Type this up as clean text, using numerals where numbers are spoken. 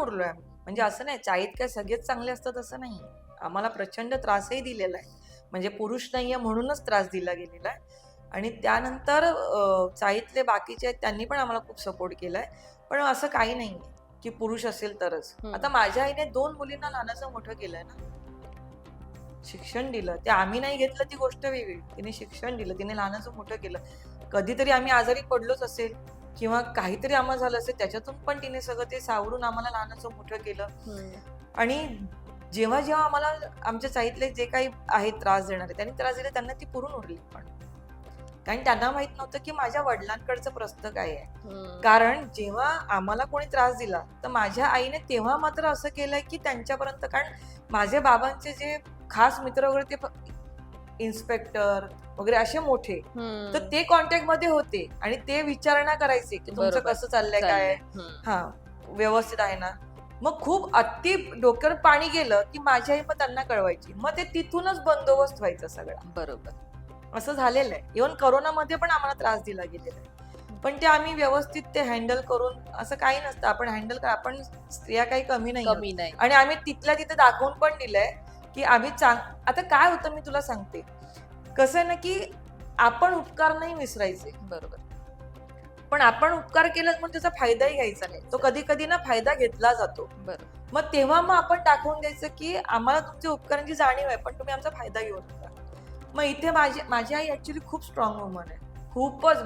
उरलोय आम्ही. म्हणजे असं नाही चाळीत काय सगळेच चांगले असतात असं नाही. आम्हाला प्रचंड त्रासही दिलेला आहे. म्हणजे पुरुष नाहीये म्हणूनच त्रास दिला गेलेला आहे. आणि त्यानंतर चाळीतले बाकीचे आहेत त्यांनी पण आम्हाला खूप सपोर्ट केलाय. पण असं काही नाहीये की पुरुष असेल तरच. आता माझ्या आईने 2 मुलींना लहानाचं मोठं केलंय ना. शिक्षण दिलं. ते आम्ही नाही घेतलं ती गोष्ट वेगळी. तिने शिक्षण दिलं. तिने लहानाचं मोठं केलं. कधीतरी आम्ही आजारी पडलोच असेल किंवा काहीतरी आम्हाला झालं असेल त्याच्यातून पण तिने सगळं ते सावरून आम्हाला लहानाचं मोठं केलं. आणि जेव्हा जेव्हा आम्हाला आमच्या चाळीतले जे काही आहेत त्रास देणारे त्यांनी त्रास दिले त्यांना ती पुरून उरली पण. कारण त्यांना माहित नव्हतं की माझ्या वडिलांकडचं प्रस्थ काय आहे. कारण जेव्हा आम्हाला कोणी त्रास दिला तर माझ्या आईने तेव्हा मात्र असं केलंय की त्यांच्यापर्यंत, कारण माझे बाबांचे जे खास मित्र वगैरे ते इन्स्पेक्टर वगैरे असे मोठे, तर ते कॉन्टॅक्ट मध्ये होते आणि ते विचारणा करायचे की तुमचं कसं चाललंय काय, हा व्यवस्थित आहे ना. मग खूप अति डोक्यावर पाणी गेलं की माझी आई मग त्यांना कळवायची, मग ते तिथूनच बंदोबस्त व्हायचा सगळा. बरोबर. असं झालेलं आहे. इव्हन करोनामध्ये पण आम्हाला त्रास दिला गेलेला आहे. पण ते आम्ही व्यवस्थित ते हँडल करून, असं काही नसतं आपण हँडल कर, आपण स्त्रिया काही कमी नाही. आणि आम्ही तिथल्या तिथे दाखवून पण दिलंय की आम्ही आता काय होतं मी तुला सांगते, कसं आहे ना की आपण उपकार नाही विसरायचे. बरोबर. पण आपण उपकार केला म्हणून त्याचा फायदाही घ्यायचा नाही. तो कधी कधी ना फायदा घेतला जातो. मग तेव्हा आपण दाखवून द्यायचं की आम्हाला तुमच्या उपकारांची जाणीव आहे पण तुम्ही आमचा फायदा घेऊ नका. मग इथे माझी आई ऍक्च्युली खूप स्ट्रॉंग वुमन आहे. खूपच.